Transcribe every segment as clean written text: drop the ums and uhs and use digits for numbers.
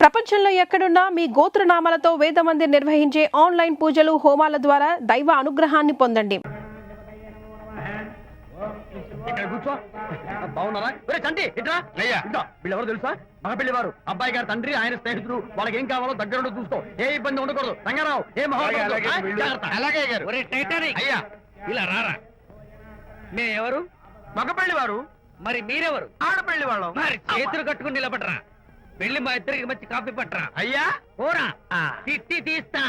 ప్రపంచంలో ఎక్కడున్నా మీ గోత్రనామాలతో వేదమందిర్ నిర్వహించే ఆన్లైన్ పూజలు హోమాల ద్వారా దైవ అనుగ్రహాన్ని పొందండి. వీళ్ళెవరు తెలుసా? మగపెళ్లి వారు, అబ్బాయి గారు తండ్రి, ఆయన స్నేహితులు. వాళ్ళకి ఏం కావాలో దగ్గరుండి చూసుకో. ఏ ఇబ్బంది ఉండకూడదు. రంగారావు ఏ అయ్యా ఇలా రారా. మేమెవరు? మగపెళ్లి వారు. మరి మీరెవరు? ఆడపెళ్లి వాళ్ళం. మరి చేతులు కట్టుకుని నిలబడరా. వెళ్ళి మా ఇద్దరికి మంచి కాఫీ పట్టరా. అయ్యా పోరా, తిట్టి తీస్తా.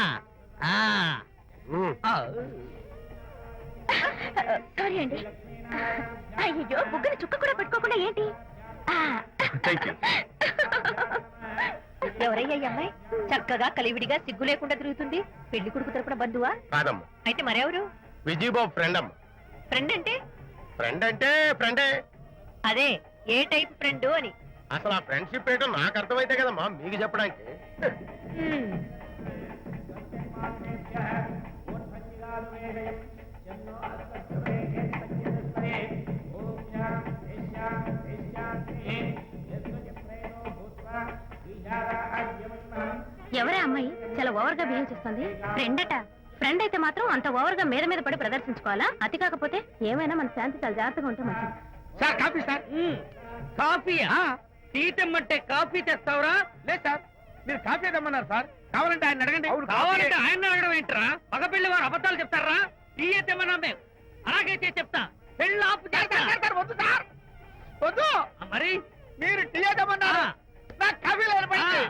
సారీ అండి. అయ్యో బుగ్గని చుక్క కూడా పెట్టుకోకుండా ఏంటి? ఎవరయ్యా ఈ అమ్మాయి? చక్కగా కలివిడిగా సిగ్గు లేకుండా తిరుగుతుంది. పెళ్లి కొడుకు తరపున బంధువా? కాదమ్మ, అయితే మరెవరు? విజయబాబు ఫ్రెండ్ అమ్మ. ఫ్రెండ్ అంటే? ఫ్రెండ్ అంటే ఫ్రెండే. అదే ఏ టైప్ ఫ్రెండ్ అని. అసలు ఆ ఫ్రెండ్షిప్ ఏంటో నాకు అర్థమైతే కదమ్మా మీకు చెప్పడానికి. ఎవరే అమ్మాయి చాలా ఓవర్ గా బిహేవ్ చేస్తుంది? ఫ్రెండ్ అట. ఫ్రెండ్ అయితే మాత్రం అంత ఓవర్ గా మీద మీద పడి ప్రదర్శించుకోవాలా? అతి కాకపోతే ఏమైనా మన శాంతి చాలా జాగ్రత్తగా ఉంటే మంచిది. Sir coffee sir. కాఫీయా? టీ తెమ్మంటే కాఫీ తెస్తావురా? లేదు సార్, మీరు కాఫీ తెమ్మన్నారు సార్. కావాలంటే ఆయన అడగండి. కావాలంటే ఆయన అడగడం ఏంట్రా? మగపెళ్లి వారు అబద్ధాలు చెప్తారా? టీ తెమ్మన్నా మేము అలాగైతే చెప్తా. పెళ్ళి ఆపు చేస్తా. వద్దు సార్, వద్దు. మరి మీరు టీ తెమ్మన్నారు, నాకు కాఫీ లేదు.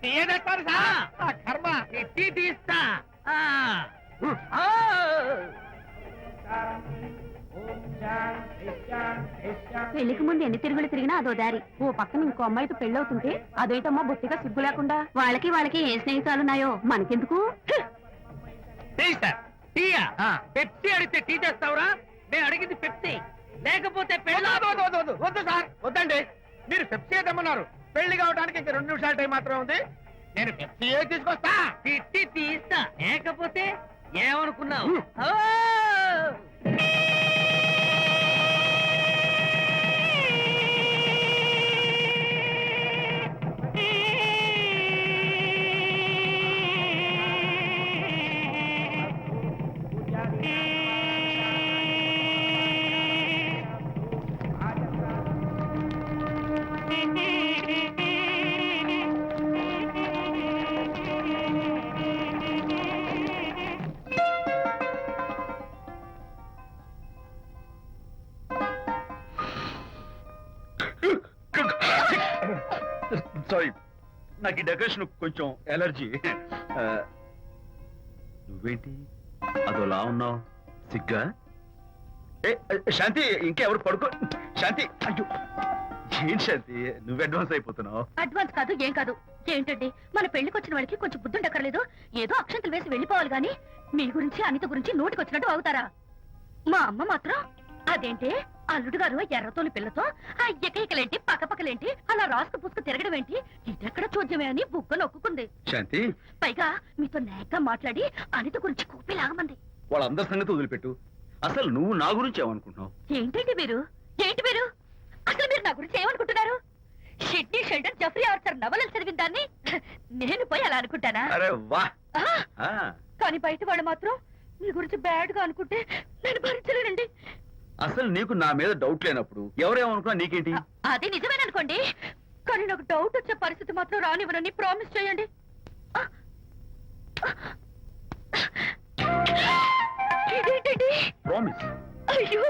టీ తెస్తారు సార్. కర్మ. టీ తీస్తా. పెళ్లికి ముందు ఎన్ని తిరుగులు తిరిగినా అదో దారి. ఓ పక్కన ఇంకో అమ్మాయితో పెళ్ళవుతుంటే అదేటమ్మా బొత్తిగా సిగ్గు లేకుండా. వాళ్ళకి ఏ స్నేహితాలున్నాయో మనకెందుకు? టీయా? పెప్సీ అడిగితే టీ తెస్తావురా? నేను అడిగింది పెప్సీ, లేకపోతే వద్దు సార్, వద్దండి. మీరు పెప్సీ తెమ్మన్నారు. పెళ్లి కావడానికి ఇంక 2 నిమిషాల టైం మాత్రం ఉంది. నేను పెప్సీ తీసుకొస్తా. తిట్టి తీస్తా. లేకపోతే ఏమనుకున్నావు? సారీ, నాకు ఈ డెకరేషన్ కొంచెం ఎలర్జీ. నువ్వేంటి అదోలా ఉన్నావు? సిగ్గా? శాంతి, ఇంకెవరు పడుకో. శాంతి, అయ్యో ఏంటి శాంతి, నువ్వు అడ్వాన్స్ అయిపోతున్నావు. అడ్వాన్స్ కాదు ఏం కాదు. ఏంటండి, మన పెళ్లికి వచ్చిన వాళ్ళకి కొంచెం బుద్ధుండక్కర్లేదు? ఏదో అక్షంతలు వేసి వెళ్ళిపోవాలి గాని మీ గురించి అనిత గురించి నోటికి వచ్చినట్టు అవుతారా? మా అమ్మ మాత్రం అదేంటే అల్లుడు గారు ఎర్రతోని పిల్లతో ఆ ఎకైకలేంటి పక్కపక్కలేంటి అలా రాసుకు పుసుకు తిరగడం ఏంటి? ఇదెక్కడ చూద్యమే అని బుగ్గ నొక్కుంది. శాంతి, పైగా మీతో నేగ్గా మాట్లాడి అనిత గురించి కూపి లాగమంది. వాళ్ళందరి సంగతి వదిలిపెట్టు. అసలు నువ్వు నా గురించి ఏమనుకుంటున్నావు? ఏంటండి మీరు? ఏంటి మీరు అసలు మీరు నా గురించి ఏమనుకుంటున్నారు? షిడ్నీ షెల్డన్ జెఫ్రీ ఆర్చర్ నవలలు చదివిన దాన్ని నేను పోయి అలా అనుకుంటానా? అరే వా. కానీ బయట వాళ్ళు మాత్రం మీ గురించి బ్యాడ్ గా అనుకుంటే నేను భరించలేనండి. అసలు నీకు నా మీద డౌట్ లేనప్పుడు ఎవరేమనుకున్నా నీకేంటి? అది నిజమేననుకోండి, కానీ నాకు డౌట్ వచ్చే పరిస్థితి మాత్రం రానివ్వనని ప్రామిస్ చేయండి. ఇదేంటండి? ప్రామిస్? అయ్యో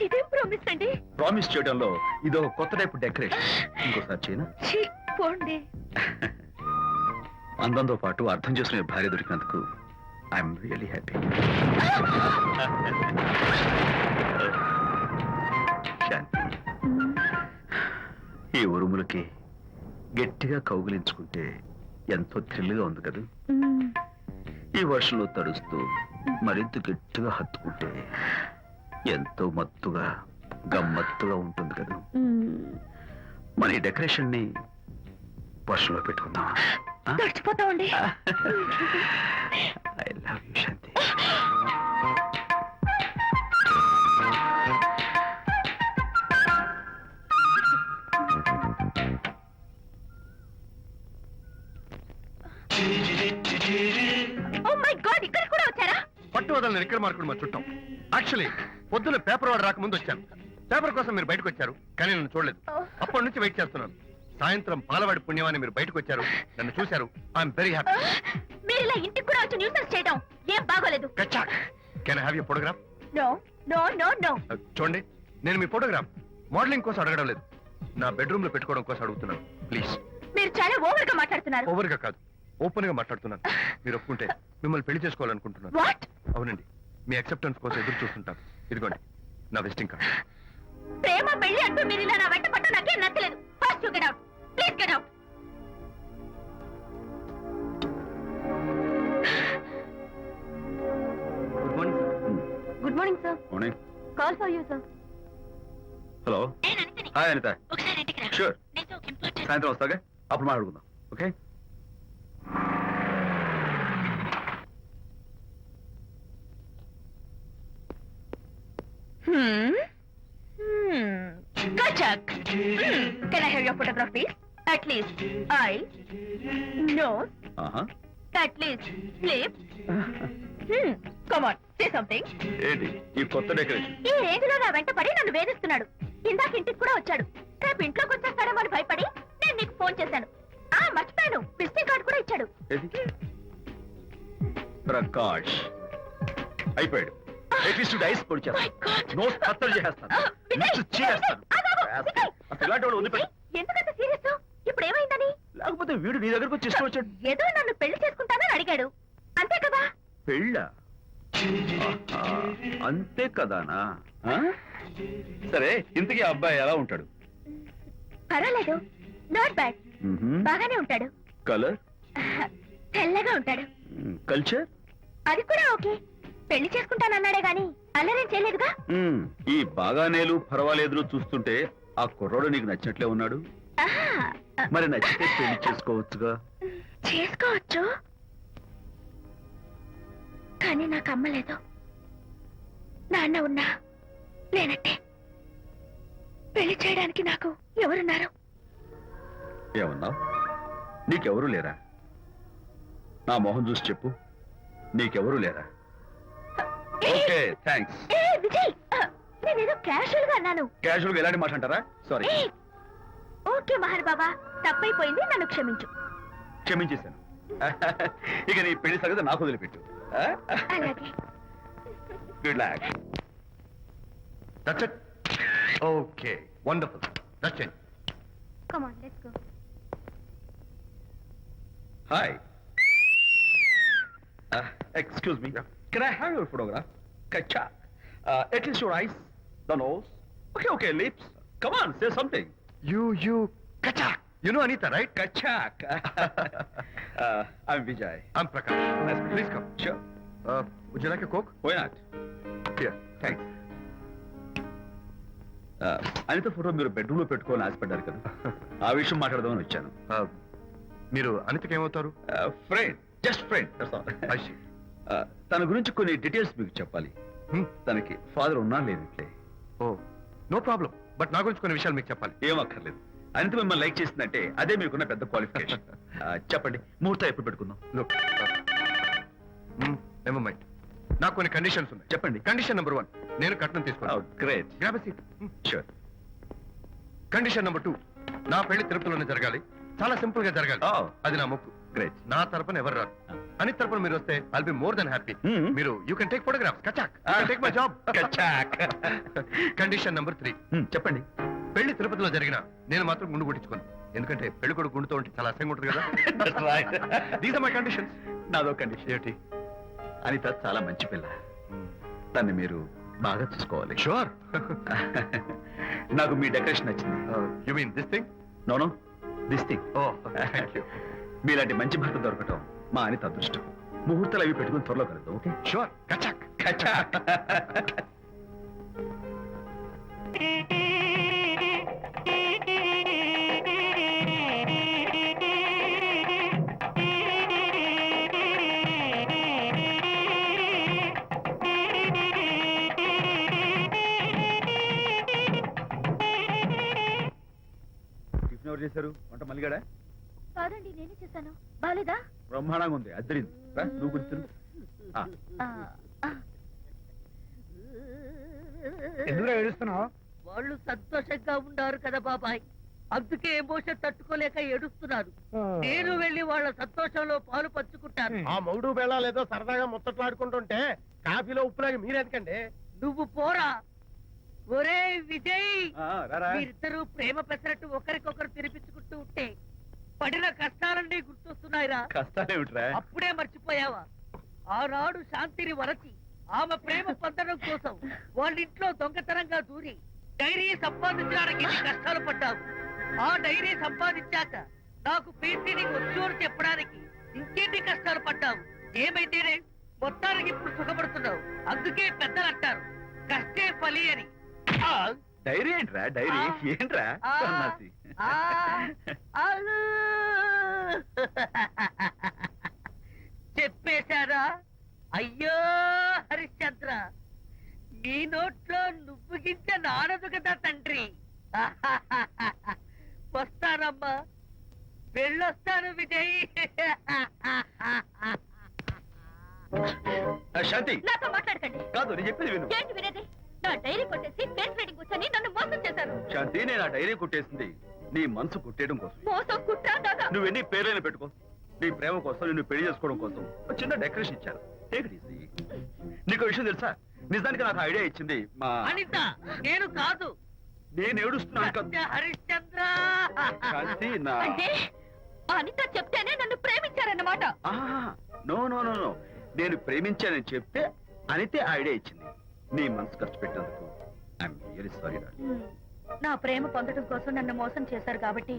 ఇదేం ప్రామిస్ అండి? ప్రామిస్ చేయడంలో ఇదో కొత్త టైపు డెకరేషన్. ఇంకోసారి చేయనా? పోండి. అందంతో పాటు అర్థం చేసుకునే భార్య దొరికినందుకు ఐఎమ్ రియలీ హ్యాపీ. శాంతి, ఈ ఉరుములకి గట్టిగా కౌగిలించుకుంటే ఎంతో థ్రిల్గా ఉంది కదా. ఈ వర్షంలో తడుస్తూ మరింత గట్టిగా హత్తుకుంటే ఎంతో మత్తుగా గమ్మత్తుగా ఉంటుంది కదా. మన ఈ డెకరేషన్ ని వర్షంలో పెట్టుకుందామా? తడిచిపోతామండి. ఐ లవ్ యూ శాంతి. పట్టు వదలని విక్రమ మార్కుడు మా చుట్టాం. యాక్చువల్లీ పొద్దున్న పేపర్ వాడు రాకముందు వచ్చాను. పేపర్ కోసం మీరు బయటకు వచ్చారు, కానీ నన్ను చూడలేదు. అప్పటి నుంచి వెయిట్ చేస్తున్నాను. సాయంత్రం పాలవాడి పుణ్యమాన్ని మీరు బయటకు వచ్చారు, నన్ను చూశారు. I'm very happy. మీరు ఇలా ఇంటికి కూడా వచ్చి న్యూసెన్స్ చేయడం ఏం బాగోలేదు. కచ్చాక్. Can I have your photograph? No no no no. చూడండి, నేను మీ ఫోటోగ్రాఫ్ మోడలింగ్ కోసం అడగడం లేదు, నా బెడ్రూమ్ లో పెట్టుకోవడం కోసం అడుగుతున్నాను. ప్లీజ్. మీరు చాలా ఓవర్ గా మాట్లాడుతున్నారు. ఓవర్ గా కాదు, ఓపెన్ గా మాట్లాడుతున్నాను. మీరు ఒప్పుకుంటే మిమ్మల్ని పెళ్లి చేసుకోవాలనుకుంటున్నాను. వాట్? అవునండి, మీ అక్సెప్టెన్స్ కోసం ఎదురు చూస్తుంటాను. ఇదిగోండి నా విజిటింగ్ కార్డ్. ప్రేమ పెళ్లి అంటూ మీరు ఇలా నా వెంట పట్టు నాకేం నచ్చలేదు. First you get out. Please get out. Good morning good morning sir. Morning. Call for you sir. Hello. Hi Anitha. ఒకసారి ఇంటికి రా. షూర్. నీతో ఒక ఇంపార్టెంట్. సాయంత్రం వస్తాగా, అప్పుడు మాట్లాడుకుందాం. Okay. Kachak. Can I have your photograph, please? At least eyes, nose, at least lips. Come on, say something. ఏంటి ఈ కొత్త డెకరేషన్? ఈ రేంజ్ లో నా వెంట పడి నన్ను వేధిస్తున్నాడు. ఇందాక ఇంటికి కూడా వచ్చాడు. రేపు ఇంట్లోకి వచ్చేస్తాడేమో అని భయపడి నేను నీకు ఫోన్ చేశాను. మర్చిపోయాను, విజిటింగ్ కార్డు కూడా ఇచ్చాడు. ఏది? ప్రకాష్ అయిపోయాడు. ఎట్లీస్ట్ డైస్ పొడి My God. చేస్తాను, నోట్ కత్తలు చేస్తాను, విజయ్, చేస్తాను. విజయ్, అసలు ఇలాంటి వాడు వదిలిపెట్టు. ఎందుకంత సీరియస్? ఇప్పుడు ఏమైందని? లేకపోతే వీడు నీ దగ్గరకు వచ్చి ఇష్టం వచ్చాడు. ఏదో నన్ను పెళ్లి చేసుకుంటానని అడిగాడు, అంతే కదా? పెళ్ళ అంతే కదానా? ఆ? సరే, ఇంతకీ ఆ అబ్బాయి ఎలా ఉంటాడు? పర్వాలేదు, నాట్ బ్యాడ్. బాగానే ఉంటాడు. కలర్? తెల్లగా ఉంటాడు. కల్చర్? అది కూడా ఓకే. పెళ్లి చేసుకుంటానన్నాడే గాని అల్లరేం చేయలేదుగా. ఈ బాగానేలు పర్వాలేదు చూస్తుంటే ఆ కుర్రోడు నీకు నచ్చినట్లే ఉన్నాడు. ఆహా, మరి నచ్చితే పెళ్లి చేసుకోవచ్చుగా. చేసుకోవచ్చు, కానీ నాకు అమ్మ లేదు, నాన్న ఉన్నా లేనట్టే. పెళ్లి చేయడానికి నాకు ఎవరున్నారు? ఏమన్నావు? నీకెవరూ లేరా? నా మొహం చూసి చెప్పు, నీకెవరూ లేరా? Okay, thanks. ఏ విజయ్, నేనేదో క్యాషువల్ గా అన్నాను. క్యాజువల్ గా ఎలాంటి మాట అంటారా? సారీ. ఏ, ఓకే మహర్ బాబా, తప్పైపోయింది, నన్ను క్షమించు. క్షమించేశాను. ఇక నీ పెళ్లి సంగతి నాకు వదిలిపెట్టు. అలాగే. Good luck. That's it. Okay, wonderful. That's it. Come on, let's go. Hi. Excuse me. Can I have your photograph? Kacha. At least your eyes, the nose. Okay, lips. Come on, say something. You Kachak. You know Anita, right? Kachak. I'm Vijay. I'm Prakash. Nice to meet you. Please come. Sure. Would you like a Coke? Why not? Here. Thanks. Anitha photo మీరు bedroom లో పెట్టుకోవాలని ఆశపడ్డారు కదా, ఆ విషయం మాట్లాడదామని వచ్చాను. మీరు అనితకి ఏమవుతారు? Friend, just friend. తన గురించి కొన్ని డీటెయిల్స్ మీకు చెప్పాలి. తనకి ఫాదర్ ఉన్నా లేనట్లే. ఓ, నో ప్రాబ్లం. బట్ నా గురించి కొన్ని విషయాలు మీకు చెప్పాలి. ఏం అక్కర్లేదు. అనిత మిమ్మల్ని లైక్ చేసిందంటే అదే మీకున్న పెద్ద క్వాలిఫికేషన్. చెప్పండి, ముహూర్తం ఎప్పుడు పెట్టుకుందాం? Look, never mind. నాకు కొన్ని కండిషన్స్ ఉన్నాయి. చెప్పండి. కండిషన్ నెంబర్ 1, నేను కట్నం తీసుకున్నాను. Great. Grab seat. Sure. Condition number 2, నా పెళ్లి తిరుపతిలోనే జరగాలి. చాలా సింపుల్ గా జరగాలి. అది నా మొక్కు. గ్రేట్. నా తరపున ఎవరు రాదు. అని తరపున మీరు వస్తే I'll be more than happy. మీరు యూ కెన్ టేక్ ఫోటోగ్రాఫ్స్. కచాక్. Take my job. కచాక్. కండిషన్ నెంబర్ 3, చెప్పండి. పెళ్లి తిరుపతిలో జరిగిన నేను మాత్రం గుండు కొట్టించుకోను. ఎందుకంటే పెళ్లి కొడుకు గుండుతో ఉంటే చాలా అసహ్యంగా ఉంటుంది కదా. These are my conditions. నాదో కండిషన్. ఏంటి? అనిత చాలా మంచి పిల్ల, తన్ని మీరు బాగా చూసుకోవాలి. షూర్. నాకు మీ డెకరేషన్ నచ్చింది. You mean this thing? No, this thing. Oh, thank you. మీలాంటి మంచి భర్త దొరకటం మా అనిత అదృష్టం. ముహూర్తాలు అవి పెట్టుకుని త్వరలో కలుద్దాం. ఓకే? షూర్. కచాక్. కచాక్. టిఫిన్ ఎవరు చేశారు? వంట మల్లిగాడా? కాదండి, నేనే చేశాను. బాలేదా? బ్రహ్మాండంగా ఉంది, అద్దరింది. నువ్వు గుర్తు. ఎందుకు ఏడుస్తున్నావు? వాళ్ళు సంతోషంగా ఉన్నారు కదా బాబాయ్, అందుకే ఎమోషన్ తట్టుకోలేక ఏడుస్తున్నారు. నేను వెళ్ళి వాళ్ళ సంతోషంలో పాలు పంచుకుంటాను. ఆ మౌడు బెళ్ళాలు ఏదో సరదాగా ముచ్చట్లాడుకుంటుంటే కాఫీలో ఉప్పులాగా మీరెందుకండి? నువ్వు పోరా. ఒరే విజయ్, రారా. మీరిద్దరూ ప్రేమ పెసరట్టు ఒకరికొకరు తినిపించుకుంటూ ఉంటే పడిన కష్టాలన్నీ గుర్తొస్తున్నాయిరా. కష్టాలేమిట్రా? అప్పుడే మర్చిపోయావా? ఆనాడు శాంతిని వరచి ఆమె ప్రేమ పొందడం కోసం వాళ్ళింట్లో దొంగతనంగా దూరి డైరీ సంపాదించడానికి ఎన్ని కష్టాలు పడ్డావు. ఆ డైరీ సంపాదించాక నాకు పేషెంట్ వచ్చు అని చెప్పడానికి ఇంకెన్ని కష్టాలు పడ్డావు. ఏమైతేనే మొత్తానికి ఇప్పుడు సుఖపడుతున్నావు. అందుకే పెద్దలు అంటారు కష్టే ఫలి అని. డైరీ ఏంట్రా? డైరీ ఏంట్రా? ఆ, సన్నాసి. ఆ, అలు. చెప్పేశారా? అయ్యో హరిశ్చంద్ర, నీ నోట్లో నువ్వు గింజ నానదు కదా తండ్రి. వస్తానమ్మా, వెళ్ళొస్తాను విజయ్. శాంతి నాతో మాట్లాడకండి. కాదు, నేను చెప్పేది విను. ఏంటి వినేది? నా డైరీ కొట్టేసి ఫేస్ రీడింగ్ వచ్చని నన్ను మోసం చేశారు. శాంతి, నేను ఆ డైరీ కుట్టేసింది నీ మనసు కుట్టేయడం కోసం. మోసం కుట్రా దాదా. నువ్వు ఎన్ని పేర్లైనా పెట్టుకో, నీ ప్రేమ కోసం, నిన్ను పెళ్లి చేసుకోవడం కోసం ఒక చిన్న డెకరేషన్ ఇచ్చాను. Take it easy. నీకు విషయం తెలుసా? నిజానికి నాకు ఐడియా ఇచ్చింది మా అనిత, నేను కాదు. నేను ఏడుస్తున్నాను కదా. సత్య హరిశ్చంద్ర. శాంతి, నా అంటే అనిత చెప్తేనే నన్ను ప్రేమించారన్నమాట. నో నో నో నో, నేను ప్రేమించానని చెప్తే అనితే ఐడియా ఇచ్చింది. నీ మనసు ఖర్చు పెట్టినందుకు ఐఎమ్ రియల్లీ సారీ. నా ప్రేమ పొందడం కోసం నన్ను మోసం చేశారు కాబట్టి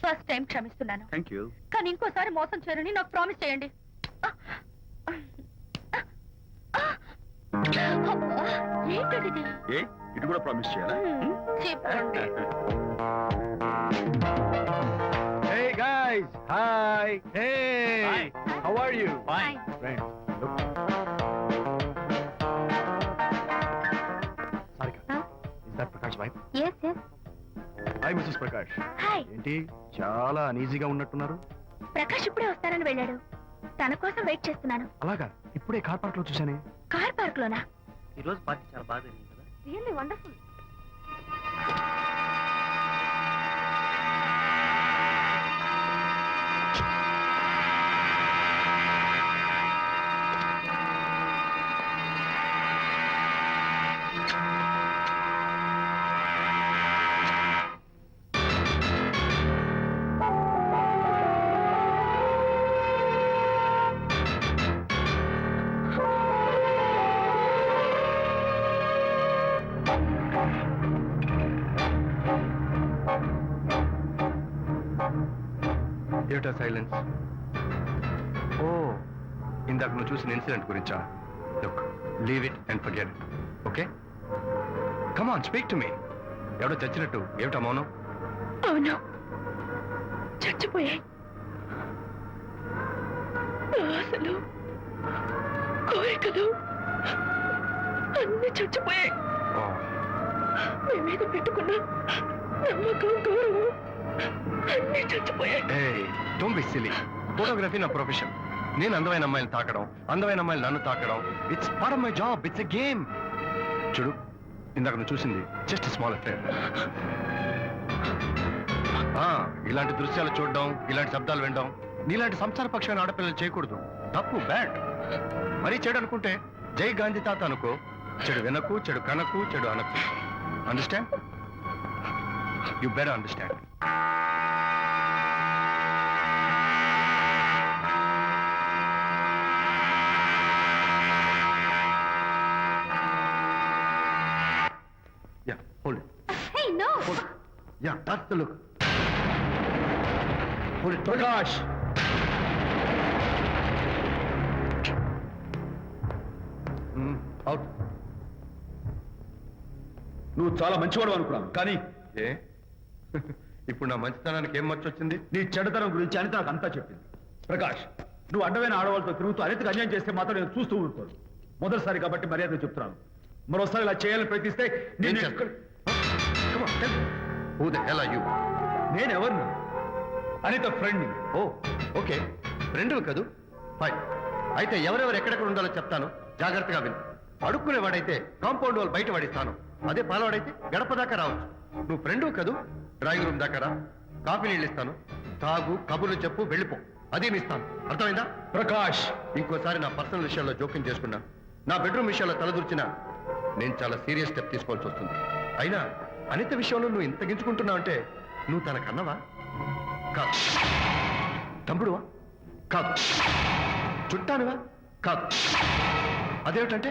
ఫస్ట్ టైం క్షమిస్తున్నాను. Thank you. కానీ ఇంకోసారి మోసం చేయరని నాకు ప్రామిస్ చేయండి. అబ్బా, ఏంటది? ఏ ఇటు కూడా ప్రామిస్ చేయాలా? చెప్పండి. Hey guys, hi. Hey, Hi. how are you? Fine. Friend, look. Sarika, Huh? is that Prakash wife? Yes, yes. Hi, Mrs. Prakash. Hi. ఏంటి చాలా అనీజీగా ఉన్నట్టున్నారు? ప్రకాష్ ఇప్పుడే వస్తారని వెళ్ళాడు. తన కోసం వెయిట్ చేస్తున్నాను. అలాగా, ఇప్పుడే కార్ పార్క్ లో చూశానే. కార్ పార్క్ లోనా? ఈ రోజు పార్టీ చాలా బాగా జరిగింది కదా. Really wonderful. ఏమిటా సైలెన్స్? ఓ, ఇందాక నువ్వు చూసిన ఇన్సిడెంట్ గురించా? Look, leave it and forget it. Okay, come on, speak to me. ఎవడో చచ్చినట్టు ఏమిటా మౌనం? అవును, చచ్చిపోయాయి. ఆశలు, కోరికలు అన్ని చచ్చిపోయాయి. ఓ, మీ మీద పెట్టుకున్న నమ్మకం, గౌరవం అన్ని చచ్చిపోయాయి. ఏయ్, డోంట్ బి సిలీ. ఫోటోగ్రఫీ నా ప్రొఫెషన్. నేను అందమైన అమ్మాయిని తాకడం, అందమైన అమ్మాయిలు నన్ను తాకడం, it's part of my job. It's a game. చూడు, ఇందాక నువ్వు చూసింది జస్ట్ స్మాల్ అఫేర్. ఇలాంటి దృశ్యాలు చూడడం, ఇలాంటి శబ్దాలు వినడం నీలాంటి సంసార పక్షమైన ఆడపిల్లలు చేయకూడదు. తప్పు, బ్యాడ్. మరీ చెడు అనుకుంటే జై గాంధీ తాత అనుకో. చెడు వినకు, చెడు కనకు, చెడు అనకు. Understand? You better understand. Yeah, hold it. Hey, no. Hold it. Yeah, that's the look. Hold it. Prakash, Out. నువ్వు చాలా మంచివాడు అనుకున్నాను, కానీ ఏ? ఇప్పుడు నా మంచితనానికి ఏం మర్చొచ్చింది? నీ చెడ్డతనం గురించి అనిత నాకు అంతా చెప్పింది. ప్రకాష్, నువ్వు అడ్డమైన ఆడవాళ్ళతో తిరుగుతూ అనితకు అన్యాయం చేస్తే మాత్రం నేను చూస్తూ ఉంటాను. మొదటిసారి కాబట్టి మర్యాద చెప్తున్నాను. మరోసారి ఇలా చేయాలని ప్రయత్నిస్తే నేను Come on, tell me. Who the hell are you? నేను ఎవరిని? అనిత ఫ్రెండ్ని. ఓ, ఓకే. రెండు కదూ? ఫైన్. అయితే ఎవరెవరు ఎక్కడెక్కడ ఉండాలో చెప్తాను. జాగ్రత్తగా విను. అడుక్కునేవాడైతే కాంపౌండ్ వాళ్ళు బయట వాడిస్తాను. అదే పాలవాడైతే గడప దాకా రావచ్చు. నువ్వు ఫ్రెండు కదూ, డ్రాయింగ్ రూమ్ దాకా రా, కాఫీ నీళ్ళు ఇస్తాను, తాగు, కబుర్లు చెప్పు, వెళ్ళిపో. అదేమి ఇస్తాను, అర్థమైందా? ప్రకాష్, ఇంకోసారి నా పర్సనల్ విషయాల్లో జోక్యం చేసుకున్నా, నా బెడ్రూమ్ విషయాల్లో తలదూర్చినా నేను చాలా సీరియస్ స్టెప్ తీసుకోవాల్సి వస్తుంది. అయినా అనిత విషయంలో నువ్వు ఇంత గించుకుంటున్నావు అంటే నువ్వు తనకన్నవా? కాదు. తమ్ముడువా? కాదు. చుట్టానువా? కాదు. అదేమిటంటే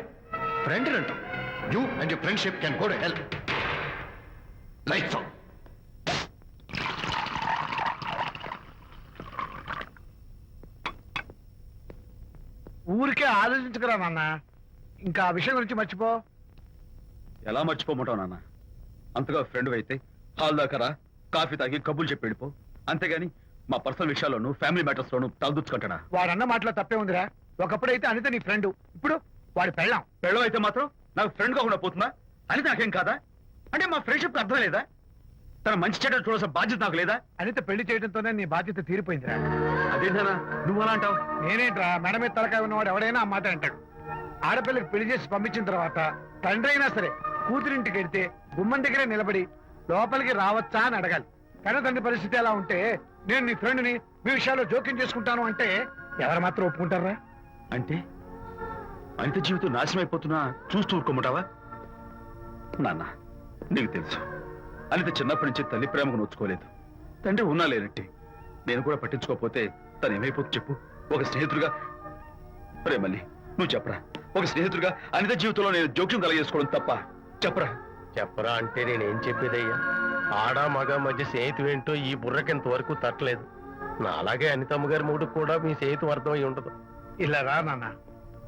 ఫ్రెండ్ అంటావు. You and your friendship can go to help. Lights on. ఊరికే ఆలోచించుకురా నాన్న, ఇంకా ఆ విషయం గురించి మర్చిపో. ఎలా మర్చిపోమంటావు నాన్న? అంతగా ఫ్రెండ్ అయితే హాల్ దాకా రా, కాఫీ తాగి కబుర్లు చెప్పి వెళ్ళిపో. అంతేగాని మా పర్సనల్ విషయాల్లోనూ ఫ్యామిలీ మ్యాటర్స్ లోను తలదూర్చుకుంటాడా? వాడన్న మాటలో తప్పే ఉందిరా. ఒకప్పుడైతే అనిత నీ ఫ్రెండ్, ఇప్పుడు వాడి పెళ్ళాం. పెళ్ళం అయితే మాత్రం నాకు ఫ్రెండ్ కాకుండా పోతుందా? అని నాకేం కాదా? అంటే మా ఫ్రెండ్షిప్ అర్థం లేదా? తన మంచి చెడ్డ చూడాల్సిన బాధ్యత నాకు లేదా? అనిత పెళ్లి చేయడంతోనే నీ బాధ్యత తీరిపోయిందిరా. అదేంటనా నువ్వు అలా అంటావు? నేనేంట్రా, మెడ మీద తలకాయ ఉన్నవాడు ఎవడైనా ఆ మాట అంటాడు. ఆడపిల్లకి పెళ్లి చేసి పంపించిన తర్వాత తండ్రి అయినా సరే కూతురింటికి వెళ్తే గుమ్మం దగ్గరే నిలబడి లోపలికి రావచ్చా అని అడగాలి. కన్న తండ్రి పరిస్థితి ఎలా ఉంటే నేను నీ ఫ్రెండ్ని మీ విషయాల్లో జోక్యం చేసుకుంటాను అంటే ఎవరు మాత్రం ఒప్పుకుంటారా? అంటే అనిత జీవితం నాశనం అయిపోతున్నా చూస్తూ ఊరుకోమంటావా? నాన్న, నీకు తెలుసు అనిత చిన్నప్పటి నుంచి తల్లి ప్రేమకు నోచుకోలేదు. తండ్రి ఉన్నా లేనట్టే. నేను కూడా పట్టించుకోకపోతే తను ఏమైపోతుంది చెప్పు? ఒక స్నేహితుడిగా ప్రేమల్ని నువ్వు చెప్పరా? ఒక స్నేహితుడిగా అనిత జీవితంలో నేను జోక్యం కలగజేసుకోవడం తప్ప? చెప్పరా? చెప్పరా అంటే నేనేం చెప్పేదయ్యా? ఆడ మగ మధ్య స్నేహితుడు ఏంటో ఈ బుర్రకింత వరకు తట్టలేదు. నా అలాగే అనితమ్మ గారి మూడు కూడా మీ స్నేహితం అర్థమై ఉండదు. ఇలా రా నాన్న,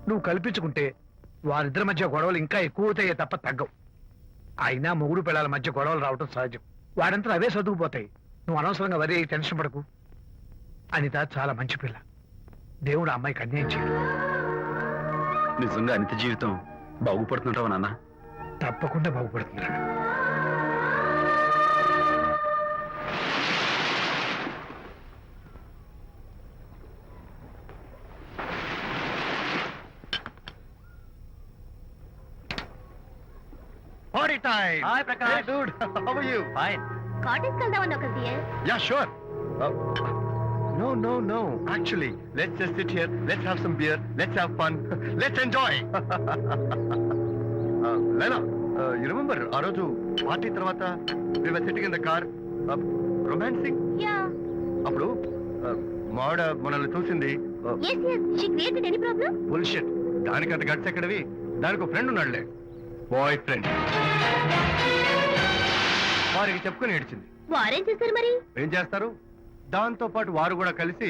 నువ్వు కల్పించుకుంటే వారిద్దరి మధ్య గొడవలు ఇంకా ఎక్కువ అవుతాయే తప్ప తగ్గవు. అయినా మొగుడు పిల్లల మధ్య గొడవలు రావటం సహజం. వాడంతా అవే సర్దుకుపోతాయి. నువ్వు అనవసరంగా వరి టెన్షన్ పడకు. అనిత చాలా మంచి పిల్ల. దేవుడు ఆ అమ్మాయికి అన్యాయం చేయడు. నిజంగా అనిత జీవితం బాగుపడుతుంటావా నాన్న? తప్పకుండా బాగుపడుతుందిరా. Party time. Hi, Prakash. Hey, dude. How are you? Fine. Cottage వెళ్దామని ఒక Yeah, sure. No. Actually, let's just sit here. Let's have some beer. Let's have fun. Let's enjoy. Lena, you remember ఆ రోజు party తర్వాత we were sitting in the car, romancing? Yeah అప్పుడు మావిడ మనల్ని చూసింది. yes she created any problem bullshit. దానికి అంత guts ఎక్కడవి? దానికి ఒక ఫ్రెండ్ ఉన్నాడులే, బాయ్ ఫ్రెండ్. వారికి చెప్పుకొని ఏడ్చింది. వారేం చేశారు మరి ఏం చేస్తారు? దాంతో పాటు వారు కూడా కలిసి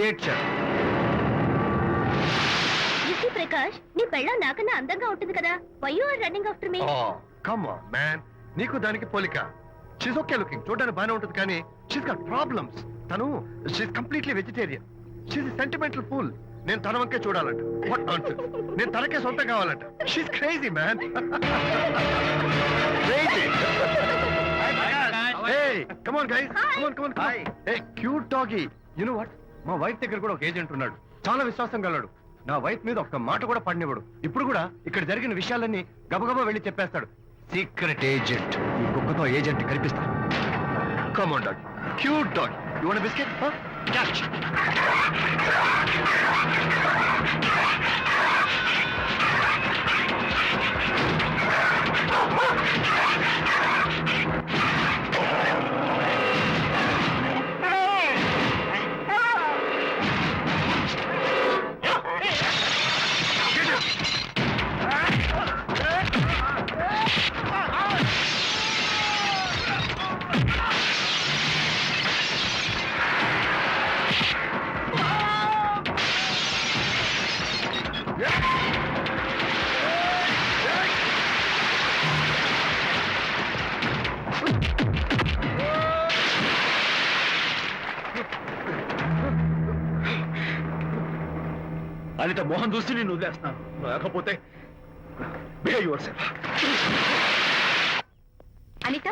ఏడ్చారు. యూసీ ప్రకాష్, నీ పెళ్ళం నాకన్నా అందంగా ఉంటుంది కదా. Why you are running after me? Come on man, నీకు దానికి పోలిక. షీస్ ఓకే లుకింగ్, చూడడానికి బాగానే ఉంటుంది, కానీ షీస్ గాట్ ప్రాబ్లమ్స్. తను she's completely vegetarian. She's sentimental pool. నేను తన వంకే చూడాలంట. What nonsense. నేను తనకే సొంతం కావాలంట. She's crazy man. Crazy. Hey, come on guys. Hi. Come on. Hey, cute doggy. You know what? మా వైఫ్ దగ్గర కూడా ఒక ఏజెంట్ ఉన్నాడు. చాలా విశ్వాసం గలడు. నా వైఫ్ మీద ఒక్క మాట కూడా పడినివ్వడు. ఇప్పుడు కూడా ఇక్కడ జరిగిన విషయాలన్నీ గబగబా వెళ్ళి చెప్పేస్తాడు. Secret agent. ఈ కుక్కతో ఏజెంట్ కనిపిస్తాడు. Come on dog. Cute dog. You want a biscuit? Huh? Catch. Anitha Mohan చూసి నేను వదిలేస్తున్నాను. లేకపోతే behave yourself. Anitha,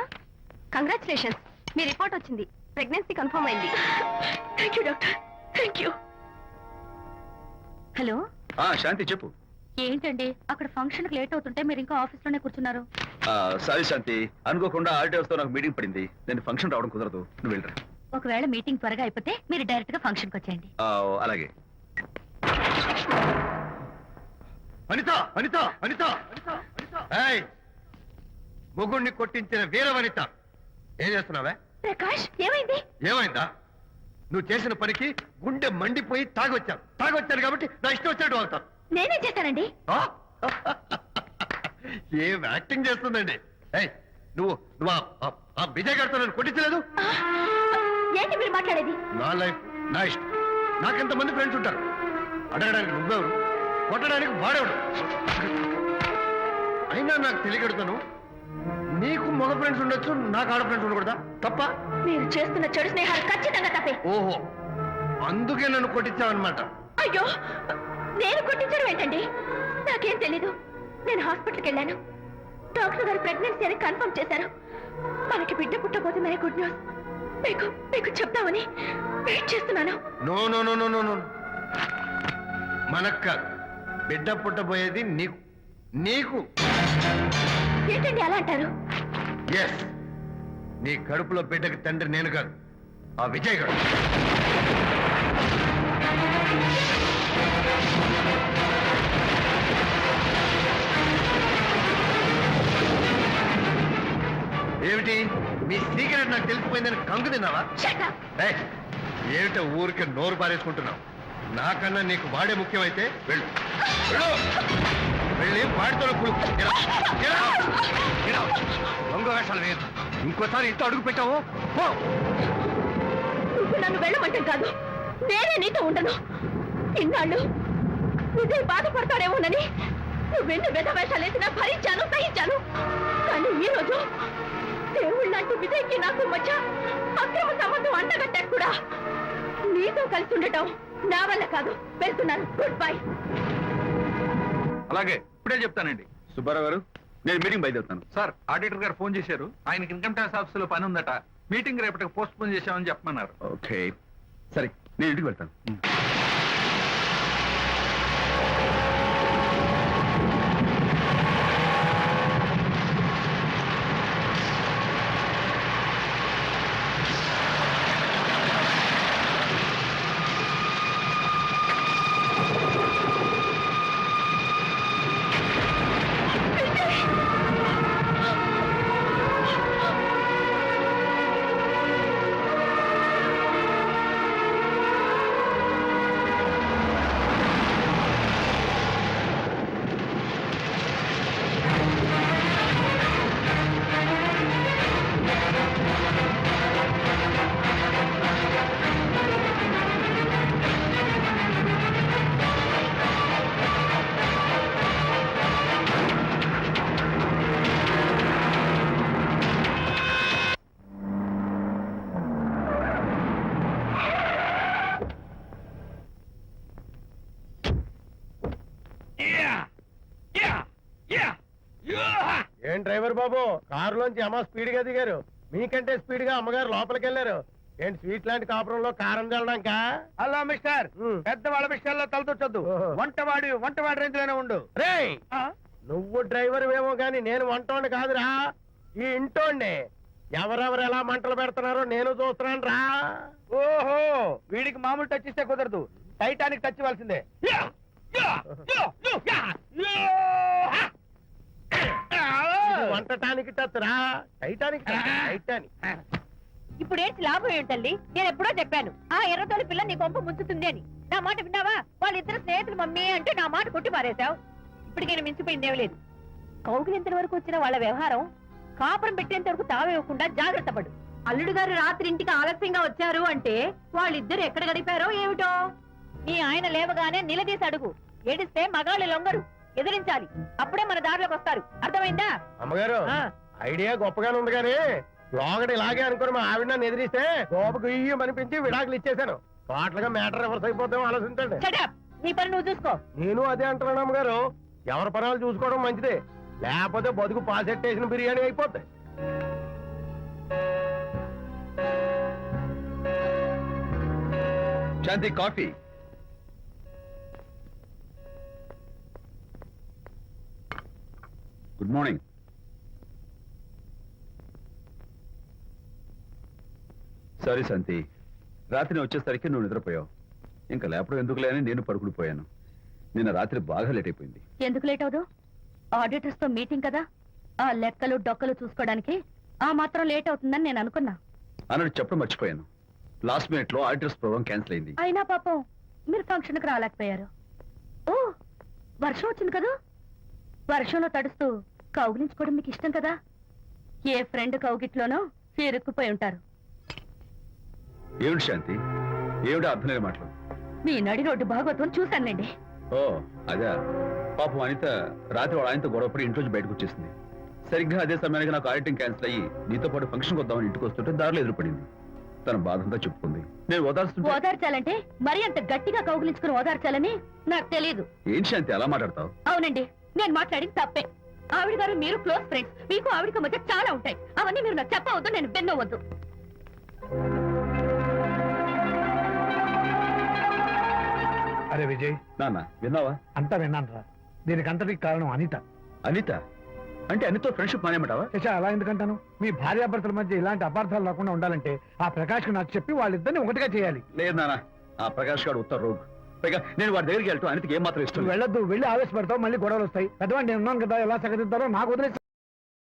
congratulations, మీ రిపోర్ట్ వచ్చింది. ప్రెగ్నెన్సీ కన్ఫర్మ్ అయింది. Thank you doctor, thank you. Hello, Shanti చెప్పు. ఏంటండి అక్కడ ఫంక్షన్ కి లేట్ అవుతుంటే మీరు ఇంకా ఆఫీస్ లోనే కూర్చున్నారు. సారీ శాంతి, అనుకోకుండా ఆర్టీఎస్ తో నాకు మీటింగ్ పడింది. నేను ఫంక్షన్ రావడం కుదరదు, నువ్వు వెళ్ళరా. ఒకవేళ మీటింగ్ త్వరగా అయిపోతే మీరు డైరెక్ట్ గా ఫంక్షన్ కి వచ్చేయండి. అలాగే. అనిత అనిత అనిత ఏయ్, మొగుణ్ణి కొట్టించిన వీర వనిత, ఏం చేస్తున్నావే? ప్రకాష్ ఏమైంది? ఏమైందా? నువ్వు చేసిన పనికి గుండె మండిపోయి తాగొచ్చాను కాబట్టి నా ఇష్టం వచ్చినట్టు అవుతాను. నేనేం చేశానండి? ఏం యాక్టింగ్ చేస్తుందండి. ఏయ్, నువ్వు నువ్వు ఆ విజయ్ గారితో నన్ను కొట్టించలేదు. ఏంటి మీరు మాట్లాడేది? నా లైఫ్ నా ఇష్టం. నాకెంతమంది ఫ్రెండ్స్ ఉంటారు. అడగడానికి నువ్వెవరు, కొట్టడానికి వాడేవాడు. అయినా నాకు తెలియగడుతాను, నీకు మగ ఫ్రెండ్స్ ఉండొచ్చు, నాకు ఆడ ఫ్రెండ్స్ ఉండకూడదా? తప్ప? మీరు చేస్తున్న చెడు స్నేహాలు ఖచ్చితంగా తప్పే. ఓహో, అందుకే నన్ను కొట్టించావన్నమాట. అయ్యో, నేను కొట్టించడం ఏంటండి? నాకేం తెలీదు. నేను హాస్పిటల్కి వెళ్ళాను. డాక్టర్ గారు ప్రెగ్నెన్సీ అని కన్ఫర్మ్ చేశారు. మనకి బిడ్డ పుట్టబోతుందనే గుడ్ న్యూస్ మీకు మీకు చెప్తామని వెయిట్ చేస్తున్నాను. No no no no no no, మనక్క బిడ్డ పుట్టబోయేది నీకు. నీకు ఏంటండి అలా అంటారు? ఎస్, నీ కడుపులో బిడ్డకి తండ్రి నేను కాదు, ఆ విజయ్ గారు. ఏమిటి మీ సీక్రెట్ నాకు తెలిసిపోయిందని కంగు తిన్నావా? ఏయ్, ఏమిటో ఊరికి నోరు పారేసుకుంటున్నావు? నాకన్నా నీకు వాడే ముఖ్యమైతే వెళ్ళు వెళ్ళు, వెళ్ళి వాడితో దొంగ వేషాలు వేయదు. ఇంకోసారి ఇంట్లో అడుగు పెట్టావు పో. నువ్వు నన్ను వెళ్ళమంటాం కాదు, నేనే నీతో ఉండను. ఇన్నాళ్ళు విజయ్ బాధపడతాడేమోనని నువ్వెన్ని వేషాలు వేసినా భరించాను, సహించాను. కానీ ఈ రోజు దేవుళ్ళంటూ విజయ్కి నాకు మధ్య అక్రమ సంబంధం అంటగట్టాడు కూడా. నీతో కలిసి ఉండటం నా వల్ల కాదు. వెళ్తున్నాను, గుడ్ బై. అలాగే, ఇప్పుడే చెప్తానండి. సుబ్బారావు గారు, నేను మీటింగ్ బయలుదేరుతాను. సార్, ఆడిటర్ గారు ఫోన్ చేశారు. ఆయనకి ఇన్కమ్ ట్యాక్స్ ఆఫీస్ లో పని ఉందట. మీటింగ్ రేపటికి పోస్ట్ పోన్ చేశామని చెప్పమన్నారు. ఓకే, సరే, నేను ఇంటికి వెళ్తాను. ఏం డ్రైవర్ బాబు, కారులోంచి అమ్మ స్పీడ్ గా దిగారు. మీకంటే స్పీడ్ గా అమ్మగారు లోపలికి వెళ్ళారు. ఏంటి స్వీట్ లాంటి కాపురంలో కారం చల్లడానికా? హలో మిస్టర్, పెద్దవాళ్ళ విషయాల్లో తలదొచ్చొద్దు. వంటవాడి రేంజ్ లోనే ఉండు. రేయ్, నువ్వు డ్రైవర్ ఏమో గాని నేను వంటోండి కాదురా, ఈ ఇంటోండి. ఎవరెవరు ఎలా మంటలు పెడుతున్నారో నేను చూస్తున్నాను రా. ఓహో, వీడికి మామూలు టచ్ ఇస్తే కుదరదు, టైటానిక్ టచ్ ఇవ్వాల్సిందే. ఇది వంటటానికి టచ్ రా, టైటానిక్ టచ్, టైటానిక్. ఇప్పుడు ఏంటి లాభం ఏంటల్లి? నేను ఎప్పుడో చెప్పాను ఆ ఎర్రతోలి పిల్ల నీ కొంప ముంచుతుంది అని. నా మాట విన్నావా? వాళ్ళిద్దరు స్నేహితులు మమ్మీ అంటే నా మాట కొట్టి పారేశావు. ఇప్పటికైనా మించిపోయిందేం లేదు. కౌగిలింత వరకు వచ్చిన వాళ్ళ వ్యవహారం కాపురం పెట్టేంత వరకు తావేయకుండా జాగ్రత్త పడు. అల్లుడు గారు రాత్రి ఇంటికి ఆలస్యంగా వచ్చారు అంటే వాళ్ళిద్దరు ఎక్కడ గడిపారో ఏమిటో. నీ ఆయన లేవగానే నిలదీసి అడుగు. ఏడిస్తే మగాళ్ళు లొంగరు, ఎదిరించాలి. అప్పుడే మన దారిలోకి వస్తారు. అర్థమైందా? అమ్మగారు, ఐడియా గొప్పగానే ఉంది కానీ లోగడి ఇలాగే అనుకుని మా ఆవిడ నన్ను ఎదిరిస్తే గోపకు ఇయ్యం అనిపించి విడాకులు ఇచ్చేశాను. టోటల్ గా మ్యాటర్ రివర్స్ అయిపోతాం, ఆలోచించండి. నీ పని నువ్వు చూసుకో. నేను అదే అంటున్నాను అమ్మగారు, ఎవరి పనాలు చూసుకోవడం మంచిదే, లేకపోతే బతుకు పాసెట్టేసిన బిర్యానీ అయిపోతాయి. శాంతి, కాఫీ. Good morning. సారీ శాంతి, రాత్రి వచ్చేసరికి నువ్వు నిద్రపోయావు. ఇంకా లేపడం ఎందుకులే అని నేను పడుకుడిపోయాను. నిన్న రాత్రి బాగా లేట్ అయిపోయింది. ఎందుకు లేట్ అవదు? ఆడిటర్స్ తో మీటింగ్ కదా, ఆ లెక్కలు డొక్కలు చూసుకోవడానికి ఆ మాత్రం లేట్ అవుతుందని నేను అనుకున్నా. అన్నట్టు చెప్పడం మర్చిపోయాను. లాస్ట్ మినిట్ లో ఆడిటర్స్ ప్రోగ్రామ్ క్యాన్సిల్ అయింది. అయినా పాపం మీరు ఫంక్షన్ కి రాలేకపోయారు. ఓ, వర్షం వచ్చింది కదా, వర్షంలో తడుస్తూ కౌగిలించుకోవడం మీకు ఇష్టం కదా. ఏ ఫ్రెండ్ కౌగిట్లోనో ఇరుక్కుపోయి ఉంటారు. ఏమిటి శాంతి, ఏమిటి అర్థం లేని మాటలు? మీ నడి రోడ్డు భాగవతం చూశానులేండి. ఓ అదే, పాపం అనిత రాత్రి వాళ్ళ ఆయనతో గొడవపడి ఇంట్లోంచి బయటకు వచ్చేసింది. సరిగ్గా అదే సమయానికి నాకు ఆడిటింగ్ క్యాన్సిల్ అయ్యి నీతో పాటు ఫంక్షన్కి వద్దామని ఇంటికి వస్తుంటే దారిలో ఎదురుపడింది. తన బాధంతా చెప్పుకుంది. నేను ఓదార్చాలంటే మరి అంత గట్టిగా కౌగిలించుకుని ఓదార్చాలని నాకు తెలియదు. ఏం శాంతి అలా మాట్లాడతావు? అవునండి, నేను మాట్లాడింది తప్పే. ఆవిడ గారు మీరు క్లోజ్ ఫ్రెండ్స్, మీకు ఆవిడకి మధ్య చాలా ఉంటాయి. అవన్నీ మీరు నాకు చెప్పవద్దు, నేను బెన్నవద్దు. అరే విజయ్, నాన్న విన్నావా? అంతా విన్నాను రా. దీనికి అంతటికి కారణం అనిత. అనిత అంటే అనితో ఫ్రెండ్షిప్ మానేమంటావా? శశా, అలా ఎందుకంటాను? మీ భార్యాభర్తల మధ్య ఇలాంటి అపార్థాలు రాకుండా ఉండాలంటే ఆ ప్రకాష్ కు నాకు చెప్పి వాళ్ళిద్దరిని ఒకటిగా చేయాలి. లేదు నాన్న, ఆ ప్రకాష్ గారు ఉత్తర రోగ్. పైగా నేను వాడి దగ్గరికి వెళ్తాను. అనితకి ఏం మాత్రం ఇష్టం నువ్వు వెళ్ళొద్దు, వెళ్ళి ఆవేశపడతావు, మళ్ళీ గొడవలు వస్తాయి. పెద్దవాడు నేను ఉన్నాను కదా, ఎలా సగదిద్దారో నాకు వదిలేసి